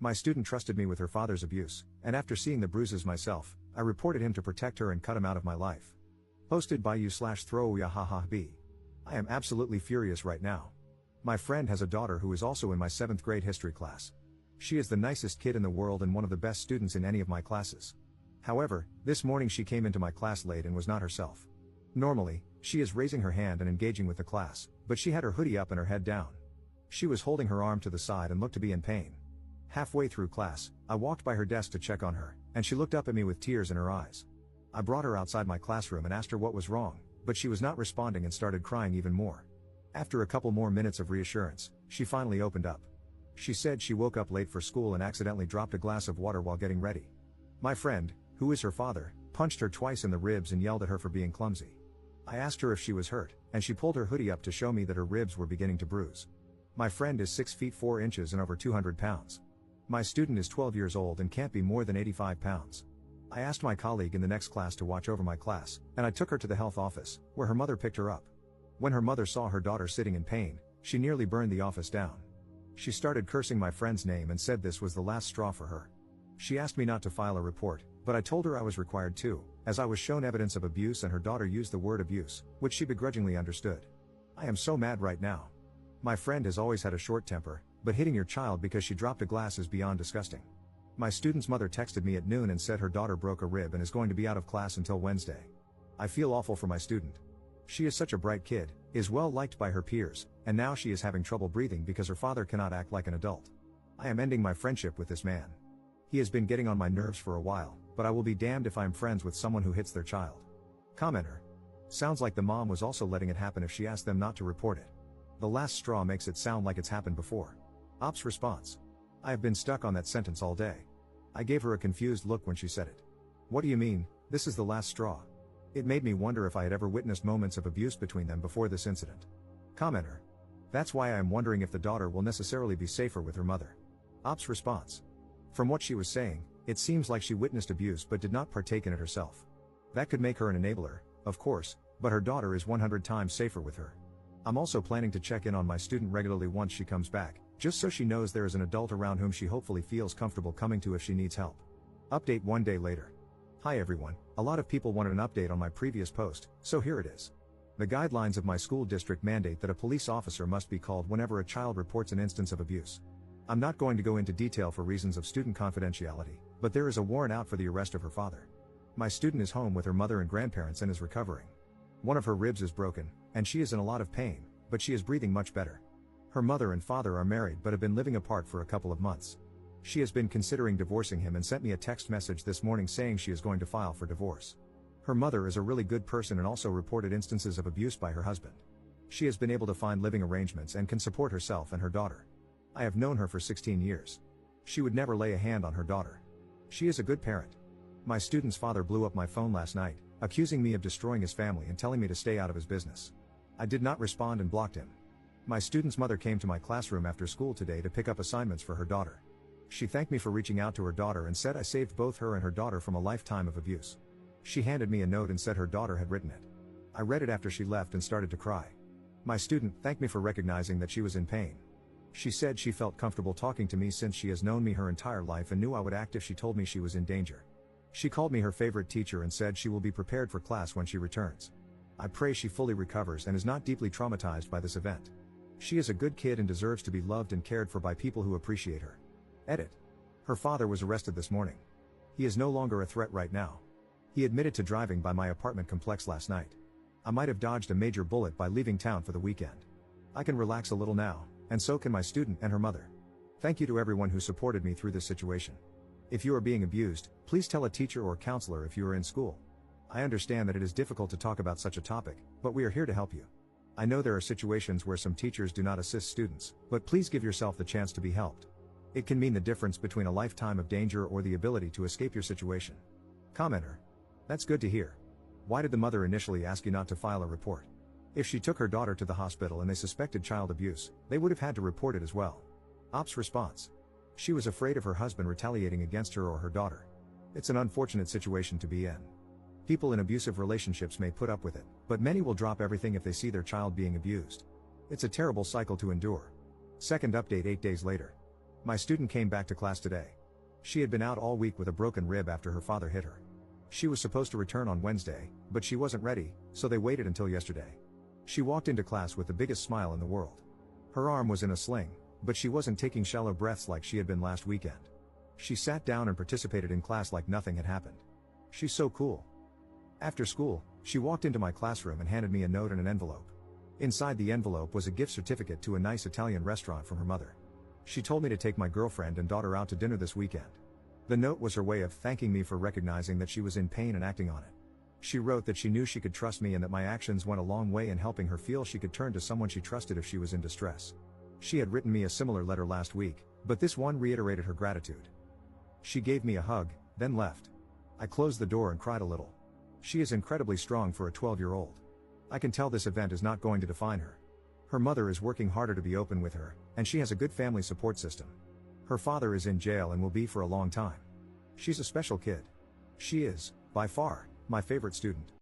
My student trusted me with her father's abuse, and after seeing the bruises myself, I reported him to protect her and cut him out of my life. Posted by you/throwyahahaB. I am absolutely furious right now. My friend has a daughter who is also in my 7th grade history class. She is the nicest kid in the world and one of the best students in any of my classes. However, this morning she came into my class late and was not herself. Normally, she is raising her hand and engaging with the class, but she had her hoodie up and her head down. She was holding her arm to the side and looked to be in pain. Halfway through class, I walked by her desk to check on her, and she looked up at me with tears in her eyes. I brought her outside my classroom and asked her what was wrong, but she was not responding and started crying even more. After a couple more minutes of reassurance, she finally opened up. She said she woke up late for school and accidentally dropped a glass of water while getting ready. My friend, who is her father, punched her twice in the ribs and yelled at her for being clumsy. I asked her if she was hurt, and she pulled her hoodie up to show me that her ribs were beginning to bruise. My friend is 6 feet 4 inches and over 200 pounds. My student is 12 years old and can't be more than 85 pounds. I asked my colleague in the next class to watch over my class, and I took her to the health office, where her mother picked her up. When her mother saw her daughter sitting in pain, she nearly burned the office down. She started cursing my friend's name and said this was the last straw for her. She asked me not to file a report, but I told her I was required to, as I was shown evidence of abuse and her daughter used the word abuse, which she begrudgingly understood. I am so mad right now. My friend has always had a short temper, but hitting your child because she dropped a glass is beyond disgusting. My student's mother texted me at noon and said her daughter broke a rib and is going to be out of class until Wednesday. I feel awful for my student. She is such a bright kid, is well liked by her peers, and now she is having trouble breathing because her father cannot act like an adult. I am ending my friendship with this man. He has been getting on my nerves for a while, but I will be damned if I'm friends with someone who hits their child. Commenter. Sounds like the mom was also letting it happen if she asked them not to report it. The last straw makes it sound like it's happened before. Ops response. I have been stuck on that sentence all day. I gave her a confused look when she said it. What do you mean, this is the last straw? It made me wonder if I had ever witnessed moments of abuse between them before this incident. Commenter. That's why I am wondering if the daughter will necessarily be safer with her mother. Ops response. From what she was saying, it seems like she witnessed abuse but did not partake in it herself. That could make her an enabler, of course, but her daughter is 100 times safer with her. I'm also planning to check in on my student regularly once she comes back, just so she knows there is an adult around whom she hopefully feels comfortable coming to if she needs help. Update 1 day later. Hi everyone, a lot of people wanted an update on my previous post, so here it is. The guidelines of my school district mandate that a police officer must be called whenever a child reports an instance of abuse. I'm not going to go into detail for reasons of student confidentiality, but there is a warrant out for the arrest of her father. My student is home with her mother and grandparents and is recovering. One of her ribs is broken, and she is in a lot of pain, but she is breathing much better. Her mother and father are married but have been living apart for a couple of months. She has been considering divorcing him and sent me a text message this morning saying she is going to file for divorce. Her mother is a really good person and also reported instances of abuse by her husband. She has been able to find living arrangements and can support herself and her daughter. I have known her for 16 years. She would never lay a hand on her daughter. She is a good parent. My student's father blew up my phone last night, accusing me of destroying his family and telling me to stay out of his business. I did not respond and blocked him. My student's mother came to my classroom after school today to pick up assignments for her daughter. She thanked me for reaching out to her daughter and said I saved both her and her daughter from a lifetime of abuse. She handed me a note and said her daughter had written it. I read it after she left and started to cry. My student thanked me for recognizing that she was in pain. She said she felt comfortable talking to me since she has known me her entire life and knew I would act if she told me she was in danger. She called me her favorite teacher and said she will be prepared for class when she returns. I pray she fully recovers and is not deeply traumatized by this event. She is a good kid and deserves to be loved and cared for by people who appreciate her. Edit. Her father was arrested this morning. He is no longer a threat right now. He admitted to driving by my apartment complex last night. I might have dodged a major bullet by leaving town for the weekend. I can relax a little now, and so can my student and her mother. Thank you to everyone who supported me through this situation. If you are being abused, please tell a teacher or counselor if you are in school. I understand that it is difficult to talk about such a topic, but we are here to help you. I know there are situations where some teachers do not assist students, but please give yourself the chance to be helped. It can mean the difference between a lifetime of danger or the ability to escape your situation. Commenter. That's good to hear. Why did the mother initially ask you not to file a report? If she took her daughter to the hospital and they suspected child abuse, they would have had to report it as well. Ops response. She was afraid of her husband retaliating against her or her daughter. It's an unfortunate situation to be in. People in abusive relationships may put up with it, but many will drop everything if they see their child being abused. It's a terrible cycle to endure. Second update 8 days later. My student came back to class today. She had been out all week with a broken rib after her father hit her. She was supposed to return on Wednesday, but she wasn't ready, so they waited until yesterday. She walked into class with the biggest smile in the world. Her arm was in a sling, but she wasn't taking shallow breaths like she had been last weekend. She sat down and participated in class like nothing had happened. She's so cool. After school, she walked into my classroom and handed me a note and an envelope. Inside the envelope was a gift certificate to a nice Italian restaurant from her mother. She told me to take my girlfriend and daughter out to dinner this weekend. The note was her way of thanking me for recognizing that she was in pain and acting on it. She wrote that she knew she could trust me and that my actions went a long way in helping her feel she could turn to someone she trusted if she was in distress. She had written me a similar letter last week, but this one reiterated her gratitude. She gave me a hug, then left. I closed the door and cried a little. She is incredibly strong for a 12-year-old. I can tell this event is not going to define her. Her mother is working harder to be open with her, and she has a good family support system. Her father is in jail and will be for a long time. She's a special kid. She is, by far, my favorite student.